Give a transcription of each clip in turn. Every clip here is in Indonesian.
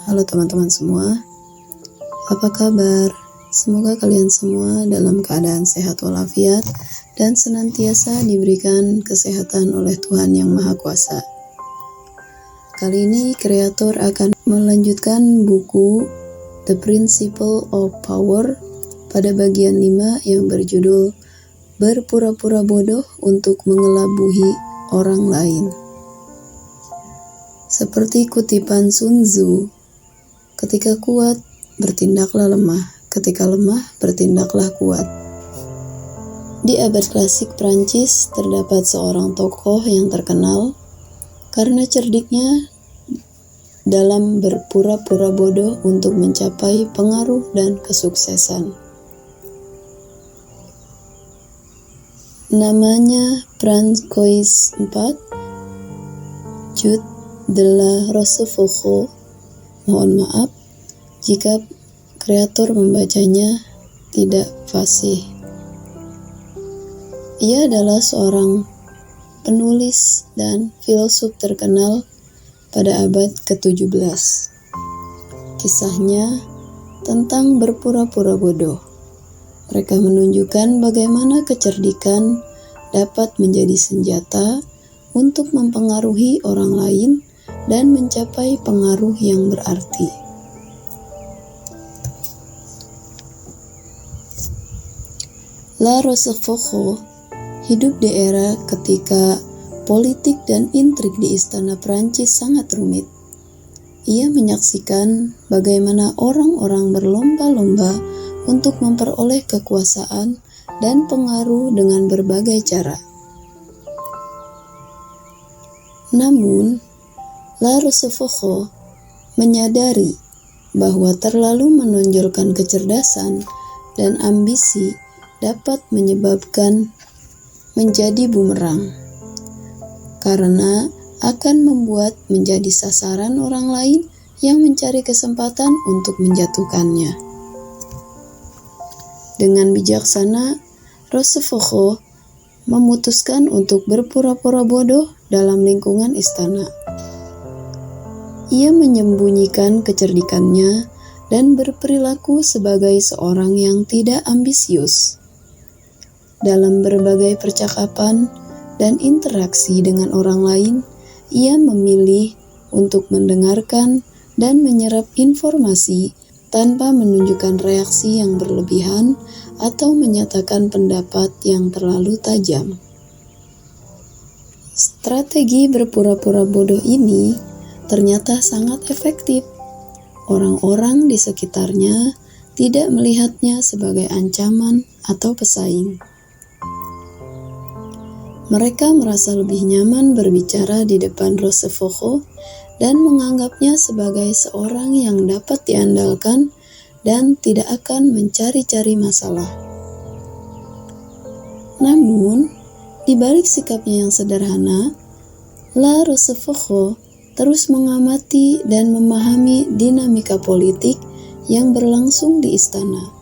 Halo teman-teman semua, apa kabar? Semoga kalian semua dalam keadaan sehat walafiat dan senantiasa diberikan kesehatan oleh Tuhan Yang Maha Kuasa. Kali ini kreator akan melanjutkan buku The Principle of Power pada bagian 5 yang berjudul Berpura-pura bodoh untuk mengelabui orang lain. Seperti kutipan Sun Tzu, ketika kuat, bertindaklah lemah. Ketika lemah, bertindaklah kuat. Di abad klasik Prancis, terdapat seorang tokoh yang terkenal karena cerdiknya dalam berpura-pura bodoh untuk mencapai pengaruh dan kesuksesan. Namanya François IV Jules de la Rochefoucauld. Mohon maaf jika kreator membacanya tidak fasih. Ia adalah seorang penulis dan filsuf terkenal pada abad ke-17. Kisahnya tentang berpura-pura bodoh. Mereka menunjukkan bagaimana kecerdikan dapat menjadi senjata untuk mempengaruhi orang lain dan mencapai pengaruh yang berarti. La Rochefoucauld hidup di era ketika politik dan intrik di istana Prancis sangat rumit. Ia menyaksikan bagaimana orang-orang berlomba-lomba untuk memperoleh kekuasaan dan pengaruh dengan berbagai cara. Namun, La Rochefoucauld menyadari bahwa terlalu menonjolkan kecerdasan dan ambisi dapat menyebabkan menjadi bumerang, karena akan membuat menjadi sasaran orang lain yang mencari kesempatan untuk menjatuhkannya. Dengan bijaksana, Rochefoucauld memutuskan untuk berpura-pura bodoh dalam lingkungan istana. Ia menyembunyikan kecerdikannya dan berperilaku sebagai seorang yang tidak ambisius. Dalam berbagai percakapan dan interaksi dengan orang lain, ia memilih untuk mendengarkan dan menyerap informasi tanpa menunjukkan reaksi yang berlebihan atau menyatakan pendapat yang terlalu tajam. Strategi berpura-pura bodoh ini ternyata sangat efektif. Orang-orang di sekitarnya tidak melihatnya sebagai ancaman atau pesaing. Mereka merasa lebih nyaman berbicara di depan Rochefoucauld dan menganggapnya sebagai seorang yang dapat diandalkan dan tidak akan mencari-cari masalah. Namun, di balik sikapnya yang sederhana, La Rochefoucauld terus mengamati dan memahami dinamika politik yang berlangsung di istana.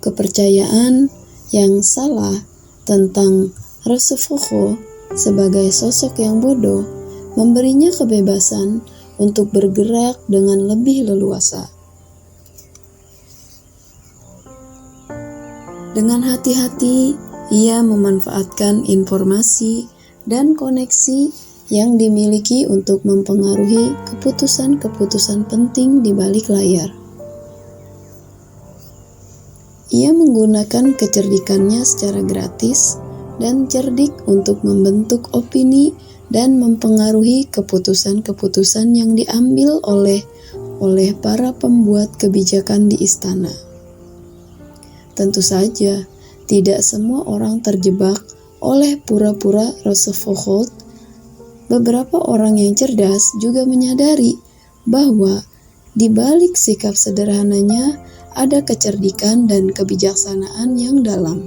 Kepercayaan yang salah tentang Rochefoucauld sebagai sosok yang bodoh memberinya kebebasan untuk bergerak dengan lebih leluasa. Dengan hati-hati, ia memanfaatkan informasi dan koneksi yang dimiliki untuk mempengaruhi keputusan-keputusan penting di balik layar. Ia menggunakan kecerdikannya secara gratis dan cerdik untuk membentuk opini dan mempengaruhi keputusan-keputusan yang diambil oleh para pembuat kebijakan di istana. Tentu saja, tidak semua orang terjebak oleh pura-pura Rochefoucauld. Beberapa orang yang cerdas juga menyadari bahwa di balik sikap sederhananya ada kecerdikan dan kebijaksanaan yang dalam.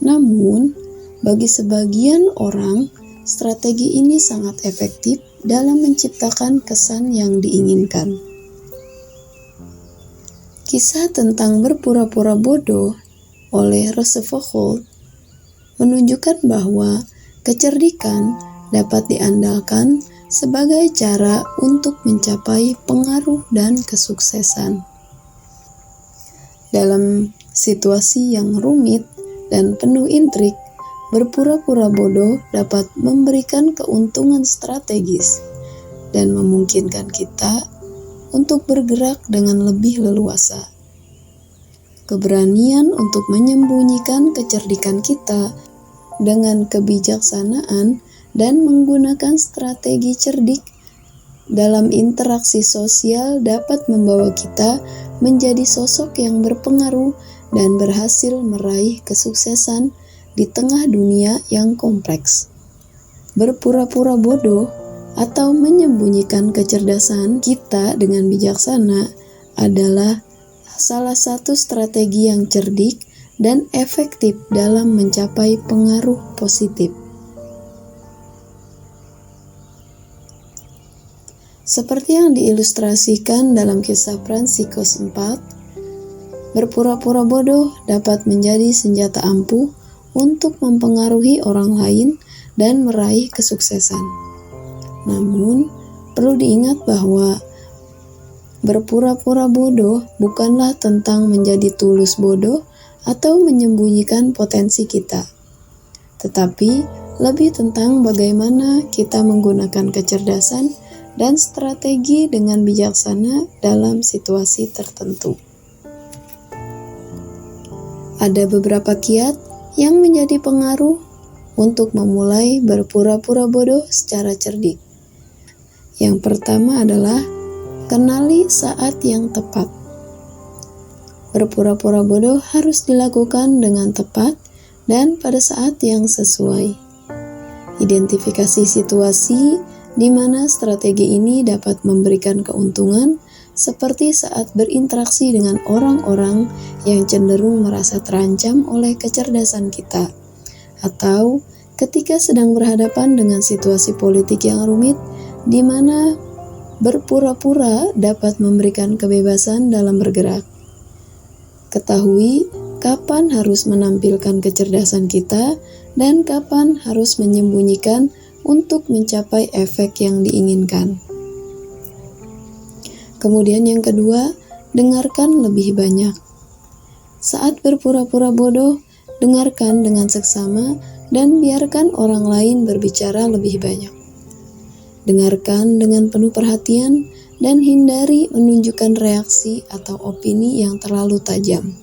Namun, bagi sebagian orang, strategi ini sangat efektif dalam menciptakan kesan yang diinginkan. Kisah tentang berpura-pura bodoh oleh Rochefoucauld menunjukkan bahwa kecerdikan dapat diandalkan sebagai cara untuk mencapai pengaruh dan kesuksesan. Dalam situasi yang rumit dan penuh intrik, berpura-pura bodoh dapat memberikan keuntungan strategis dan memungkinkan kita untuk bergerak dengan lebih leluasa. Keberanian untuk menyembunyikan kecerdikan kita dengan kebijaksanaan dan menggunakan strategi cerdik dalam interaksi sosial dapat membawa kita menjadi sosok yang berpengaruh dan berhasil meraih kesuksesan di tengah dunia yang kompleks. Berpura-pura bodoh atau menyembunyikan kecerdasan kita dengan bijaksana adalah salah satu strategi yang cerdik dan efektif dalam mencapai pengaruh positif. Seperti yang diilustrasikan dalam kisah Franciscus 4, berpura-pura bodoh dapat menjadi senjata ampuh untuk mempengaruhi orang lain dan meraih kesuksesan. Namun, perlu diingat bahwa berpura-pura bodoh bukanlah tentang menjadi tulus bodoh atau menyembunyikan potensi kita, tetapi lebih tentang bagaimana kita menggunakan kecerdasan dan strategi dengan bijaksana dalam situasi tertentu. Ada beberapa kiat yang menjadi pengaruh untuk memulai berpura-pura bodoh secara cerdik. Yang pertama adalah kenali saat yang tepat. Berpura-pura bodoh harus dilakukan dengan tepat dan pada saat yang sesuai. Identifikasi situasi di mana strategi ini dapat memberikan keuntungan, seperti saat berinteraksi dengan orang-orang yang cenderung merasa terancam oleh kecerdasan kita, atau ketika sedang berhadapan dengan situasi politik yang rumit, di mana berpura-pura dapat memberikan kebebasan dalam bergerak. Ketahui kapan harus menampilkan kecerdasan kita dan kapan harus menyembunyikan untuk mencapai efek yang diinginkan. Kemudian yang kedua, dengarkan lebih banyak. Saat berpura-pura bodoh, dengarkan dengan seksama dan biarkan orang lain berbicara lebih banyak. Dengarkan dengan penuh perhatian dan hindari menunjukkan reaksi atau opini yang terlalu tajam.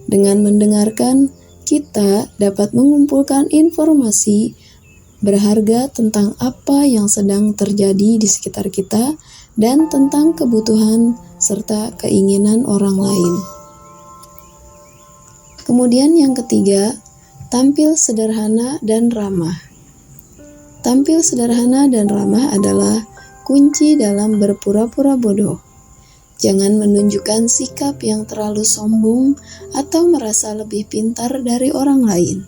Dengan mendengarkan, kita dapat mengumpulkan informasi berharga tentang apa yang sedang terjadi di sekitar kita dan tentang kebutuhan serta keinginan orang lain. Kemudian yang ketiga, tampil sederhana dan ramah. Tampil sederhana dan ramah adalah kunci dalam berpura-pura bodoh. Jangan menunjukkan sikap yang terlalu sombong atau merasa lebih pintar dari orang lain.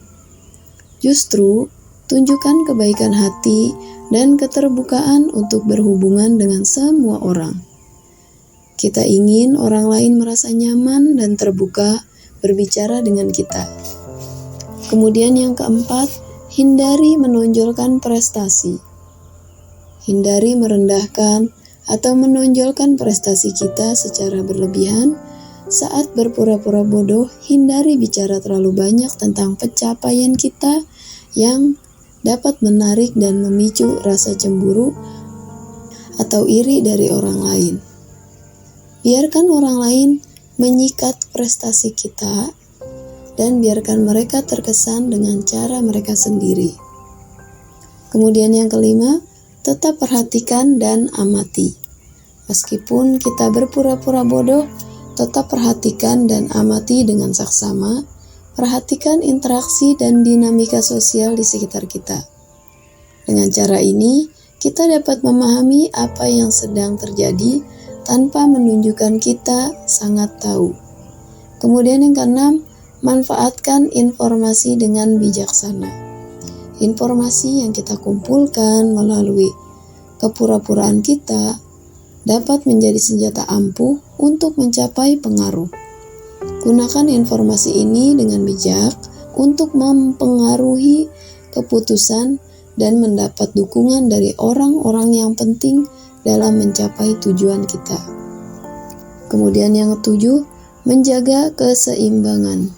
Justru, tunjukkan kebaikan hati dan keterbukaan untuk berhubungan dengan semua orang. Kita ingin orang lain merasa nyaman dan terbuka berbicara dengan kita. Kemudian yang keempat, hindari menonjolkan prestasi. Hindari merendahkan atau menonjolkan prestasi kita secara berlebihan. Saat berpura-pura bodoh, hindari bicara terlalu banyak tentang pencapaian kita yang dapat menarik dan memicu rasa cemburu atau iri dari orang lain. Biarkan orang lain menyikat prestasi kita dan biarkan mereka terkesan dengan cara mereka sendiri. Kemudian yang kelima, tetap perhatikan dan amati. Meskipun kita berpura-pura bodoh, tetap perhatikan dan amati dengan saksama. Perhatikan interaksi dan dinamika sosial di sekitar kita. Dengan cara ini, kita dapat memahami apa yang sedang terjadi tanpa menunjukkan kita sangat tahu. Kemudian yang keenam, manfaatkan informasi dengan bijaksana. Informasi yang kita kumpulkan melalui kepura-puraan kita dapat menjadi senjata ampuh untuk mencapai pengaruh. Gunakan informasi ini dengan bijak untuk mempengaruhi keputusan dan mendapat dukungan dari orang-orang yang penting dalam mencapai tujuan kita. Kemudian yang ketujuh, menjaga keseimbangan.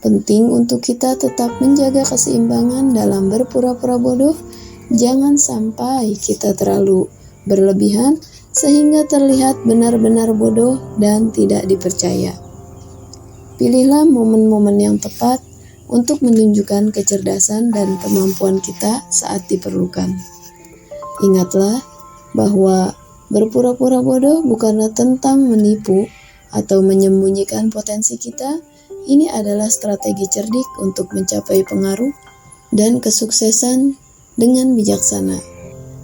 Penting untuk kita tetap menjaga keseimbangan dalam berpura-pura bodoh. Jangan sampai kita terlalu berlebihan sehingga terlihat benar-benar bodoh dan tidak dipercaya. Pilihlah momen-momen yang tepat untuk menunjukkan kecerdasan dan kemampuan kita saat diperlukan. Ingatlah bahwa berpura-pura bodoh bukanlah tentang menipu atau menyembunyikan potensi kita. Ini adalah strategi cerdik untuk mencapai pengaruh dan kesuksesan dengan bijaksana.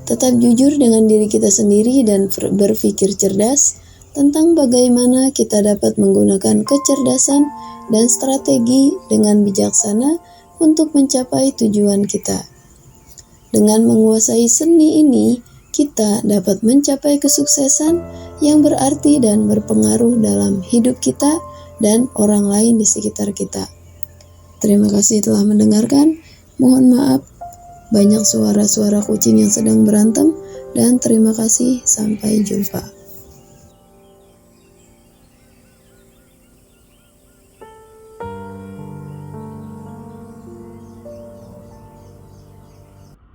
Tetap jujur dengan diri kita sendiri dan berpikir cerdas tentang bagaimana kita dapat menggunakan kecerdasan dan strategi dengan bijaksana untuk mencapai tujuan kita. Dengan menguasai seni ini, kita dapat mencapai kesuksesan yang berarti dan berpengaruh dalam hidup kita dan orang lain di sekitar kita. Terima kasih telah mendengarkan. Mohon maaf banyak suara-suara kucing yang sedang berantem, dan terima kasih, sampai jumpa.